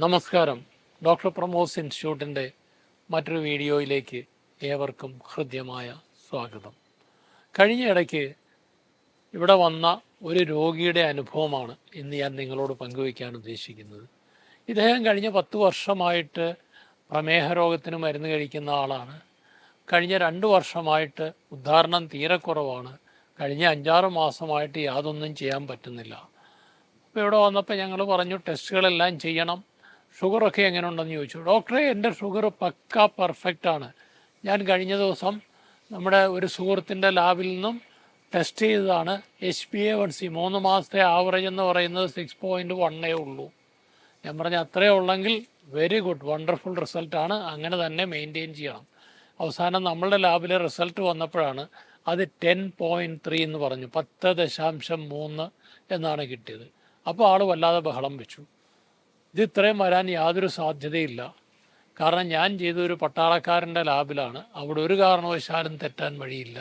നമസ്കാരം. ഡോക്ടർ പ്രമോസ് ഇൻസ്റ്റിറ്റ്യൂട്ടിൻ്റെ മറ്റൊരു വീഡിയോയിലേക്ക് ഏവർക്കും ഹൃദ്യമായ സ്വാഗതം. കഴിഞ്ഞ ഇടയ്ക്ക് ഇവിടെ വന്ന ഒരു രോഗിയുടെ അനുഭവമാണ് ഇന്ന് ഞാൻ നിങ്ങളോട് പങ്കുവയ്ക്കാൻ ഉദ്ദേശിക്കുന്നത്. ഇദ്ദേഹം കഴിഞ്ഞ 10 വർഷമായിട്ട് പ്രമേഹ രോഗത്തിന് മരുന്ന് കഴിക്കുന്ന ആളാണ്. കഴിഞ്ഞ 2 വർഷമായിട്ട് ഉദ്ധാരണം തീരെ കുറവാണ്. കഴിഞ്ഞ 5-6 മാസമായിട്ട് യാതൊന്നും ചെയ്യാൻ പറ്റുന്നില്ല. അപ്പോൾ ഇവിടെ വന്നപ്പോൾ ഞങ്ങൾ പറഞ്ഞു ടെസ്റ്റുകളെല്ലാം ചെയ്യണം, ഷുഗറൊക്കെ എങ്ങനെ ഉണ്ടെന്ന് ചോദിച്ചു. ഡോക്ടറെ, എൻ്റെ ഷുഗർ പക്ക പെർഫെക്റ്റാണ്. ഞാൻ കഴിഞ്ഞ ദിവസം നമ്മുടെ ഒരു സുഹൃത്തിൻ്റെ ലാബിൽ നിന്നും ടെസ്റ്റ് ചെയ്തതാണ്. HbA1c 3 മാസത്തെ ആവറേജ് എന്ന് പറയുന്നത് 6.1 ഉള്ളൂ. ഞാൻ പറഞ്ഞ അത്രയേ ഉള്ളെങ്കിൽ വെരി ഗുഡ്, വണ്ടർഫുൾ റിസൾട്ടാണ്, അങ്ങനെ തന്നെ മെയിൻറ്റെയിൻ ചെയ്യണം. അവസാനം നമ്മളുടെ ലാബിലെ റിസൾട്ട് വന്നപ്പോഴാണ് അത് 10.3 എന്ന് പറഞ്ഞു, 10.3 എന്നാണ് കിട്ടിയത്. അപ്പോൾ ആൾ വല്ലാതെ ബഹളം വെച്ചു. ഇത് ഇത്രയും വരാൻ യാതൊരു സാധ്യതയില്ല, കാരണം ഞാൻ ചെയ്തൊരു പട്ടാളക്കാരൻ്റെ ലാബിലാണ്, അവിടെ ഒരു കാരണവശാലും തെറ്റാൻ വഴിയില്ല.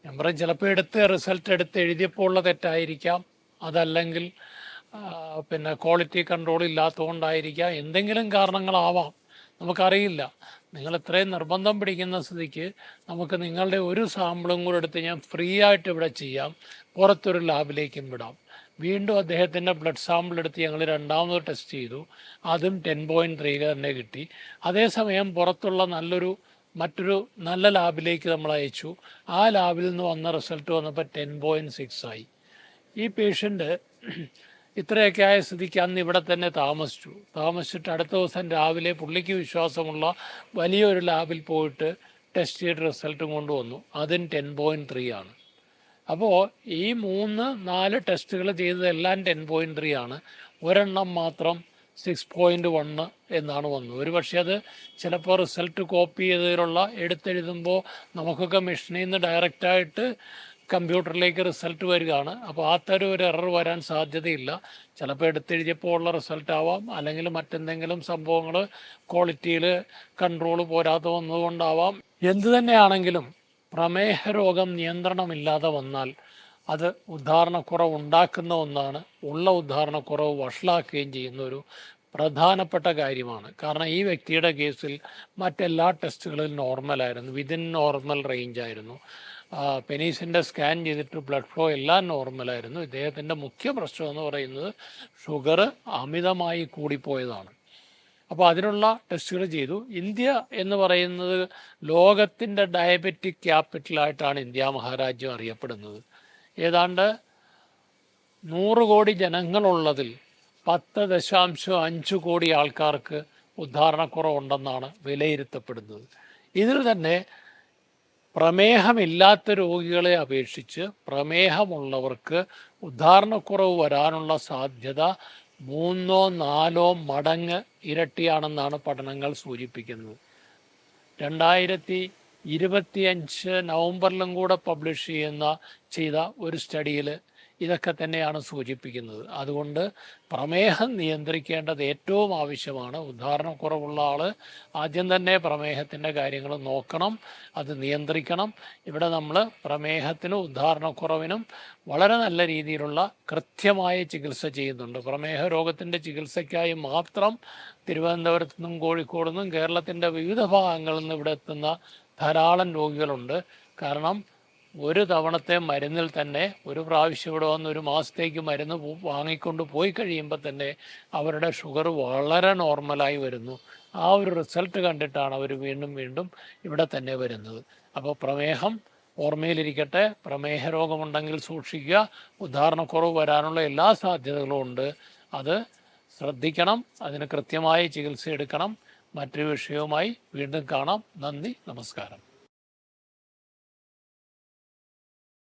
ഞാൻ പറയും ചിലപ്പോൾ റിസൾട്ട് എടുത്ത് എഴുതിയപ്പോൾ ഉള്ള തെറ്റായിരിക്കാം, അതല്ലെങ്കിൽ ക്വാളിറ്റി കൺട്രോൾ ഇല്ലാത്തതുകൊണ്ടായിരിക്കാം, എന്തെങ്കിലും കാരണങ്ങളാവാം, നമുക്കറിയില്ല. നിങ്ങൾ ഇത്രയും നിർബന്ധം പിടിക്കുന്ന സ്ഥിതിക്ക് നമുക്ക് നിങ്ങളുടെ ഒരു സാമ്പിളും കൂടെ എടുത്ത് ഞാൻ ഫ്രീ ആയിട്ട് ഇവിടെ ചെയ്യാം, പുറത്തൊരു ലാബിലേക്കും വിടാം. വീണ്ടും അദ്ദേഹത്തിൻ്റെ ബ്ലഡ് സാമ്പിൾ എടുത്ത് ഞങ്ങൾ രണ്ടാമത് ടെസ്റ്റ് ചെയ്തു, അതും 10.3 തന്നെ കിട്ടി. അതേസമയം പുറത്തുള്ള മറ്റൊരു നല്ല ലാബിലേക്ക് നമ്മൾ അയച്ചു. ആ ലാബിൽ നിന്ന് വന്ന റിസൾട്ട് വന്നപ്പോൾ 10.6 ആയി. ഈ പേഷ്യൻ്റ് ഇത്രയൊക്കെ ആയ സ്ഥിതിക്ക് അന്ന് ഇവിടെ തന്നെ താമസിച്ചിട്ട് അടുത്ത ദിവസം രാവിലെ പുള്ളിക്ക് വിശ്വാസമുള്ള വലിയൊരു ലാബിൽ പോയിട്ട് ടെസ്റ്റ് ചെയ്ത് റിസൾട്ടും കൊണ്ടുവന്നു, അതും 10.3 ആണ്. അപ്പോൾ ഈ 3-4 ടെസ്റ്റുകൾ ചെയ്തതെല്ലാം 10.3 ആണ്. ഒരെണ്ണം മാത്രം 6.1 എന്നാണ് വന്നത്. ഒരു പക്ഷേ അത് ചിലപ്പോൾ റിസൾട്ട് കോപ്പി ചെയ്തതിലുള്ള എടുത്തെഴുതുമ്പോൾ നമുക്കൊക്കെ മെഷീനിൽ നിന്ന് ഡയറക്റ്റായിട്ട് കമ്പ്യൂട്ടറിലേക്ക് റിസൾട്ട് വരികയാണ്. അപ്പോൾ ആ തരം ഒരു എറർ വരാൻ സാധ്യതയില്ല. ചിലപ്പോൾ എടുത്തെഴുതിയപ്പോൾ ഉള്ള റിസൾട്ട് ആവാം, അല്ലെങ്കിൽ മറ്റെന്തെങ്കിലും സംഭവങ്ങൾ ക്വാളിറ്റിയിൽ കൺട്രോൾ പോരാതെ വന്നതുകൊണ്ടാവാം. എന്തു തന്നെയാണെങ്കിലും പ്രമേഹ രോഗം നിയന്ത്രണമില്ലാതെ വന്നാൽ അത് ഉദ്ധാരണക്കുറവ് ഉണ്ടാക്കുന്ന ഒന്നാണ്. ഉള്ള ഉദ്ധാരണക്കുറവ് വഷളാക്കുകയും ചെയ്യുന്ന ഒരു പ്രധാനപ്പെട്ട കാര്യമാണ്. കാരണം ഈ വ്യക്തിയുടെ കേസിൽ മറ്റെല്ലാ ടെസ്റ്റുകളിലും നോർമലായിരുന്നു, വിതിൻ നോർമൽ റേഞ്ച് ആയിരുന്നു. പെനീസിൻ്റെ സ്കാൻ ചെയ്തിട്ട് ബ്ലഡ് ഫ്ലോ എല്ലാം നോർമലായിരുന്നു. ഇദ്ദേഹത്തിൻ്റെ മുഖ്യ പ്രശ്നം എന്ന് പറയുന്നത് ഷുഗർ അമിതമായി കൂടിപ്പോയതാണ്. അപ്പോൾ അതിനുള്ള ടെസ്റ്റുകൾ ചെയ്തു. ഇന്ത്യ എന്ന് പറയുന്നത് ലോകത്തിൻ്റെ ഡയബറ്റിക് ക്യാപിറ്റലായിട്ടാണ് ഇന്ത്യ മഹാരാജ്യം അറിയപ്പെടുന്നത്. ഏതാണ്ട് 100 കോടി ജനങ്ങളുള്ളതിൽ 10.5 കോടി ആൾക്കാർക്ക് ഉദ്ധാരണക്കുറവുണ്ടെന്നാണ് വിലയിരുത്തപ്പെടുന്നത്. ഇതിൽ തന്നെ പ്രമേഹമില്ലാത്ത രോഗികളെ അപേക്ഷിച്ച് പ്രമേഹമുള്ളവർക്ക് ഉദ്ധാരണക്കുറവ് വരാനുള്ള സാധ്യത 3-4 മടങ്ങ് ഇരട്ടിയാണെന്നാണ് പഠനങ്ങൾ സൂചിപ്പിക്കുന്നത്. 2025 നവംബറിലും കൂടെ പബ്ലിഷ് ചെയ്ത ഒരു സ്റ്റഡിയിൽ ഇതൊക്കെ തന്നെയാണ് സൂചിപ്പിക്കുന്നത്. അതുകൊണ്ട് പ്രമേഹം നിയന്ത്രിക്കേണ്ടത് ഏറ്റവും ആവശ്യമാണ്. ഉദ്ധാരണക്കുറവുള്ള ആൾ ആദ്യം തന്നെ പ്രമേഹത്തിൻ്റെ കാര്യങ്ങൾ നോക്കണം, അത് നിയന്ത്രിക്കണം. ഇവിടെ നമ്മൾ പ്രമേഹത്തിനും ഉദ്ധാരണക്കുറവിനും വളരെ നല്ല രീതിയിലുള്ള കൃത്യമായ ചികിത്സ ചെയ്യുന്നുണ്ട്. പ്രമേഹ രോഗത്തിൻ്റെ ചികിത്സയ്ക്കായി മാത്രം തിരുവനന്തപുരത്തു നിന്നും കോഴിക്കോട് നിന്നും കേരളത്തിൻ്റെ വിവിധ ഭാഗങ്ങളിൽ നിന്ന് ഇവിടെ എത്തുന്ന ധാരാളം രോഗികളുണ്ട്. കാരണം ഒരു തവണത്തെ മരുന്നിൽ തന്നെ ഒരു പ്രാവശ്യം ഇവിടെ വന്ന് 1 മാസത്തേക്ക് മരുന്ന് വാങ്ങിക്കൊണ്ട് പോയി കഴിയുമ്പോൾ തന്നെ അവരുടെ ഷുഗർ വളരെ നോർമലായി വരുന്നു. ആ ഒരു റിസൾട്ട് കണ്ടിട്ടാണ് അവർ വീണ്ടും ഇവിടെ തന്നെ വരുന്നത്. അപ്പോൾ പ്രമേഹം ഓർമ്മയിലിരിക്കട്ടെ. പ്രമേഹ രോഗമുണ്ടെങ്കിൽ സൂക്ഷിക്കുക. ഉദ്ധാരണക്കുറവ് വരാനുള്ള എല്ലാ സാധ്യതകളും ഉണ്ട്. അത് ശ്രദ്ധിക്കണം, അതിന് കൃത്യമായ ചികിത്സ എടുക്കണം. മറ്റൊരു വിഷയവുമായി വീണ്ടും കാണാം. നന്ദി, നമസ്കാരം.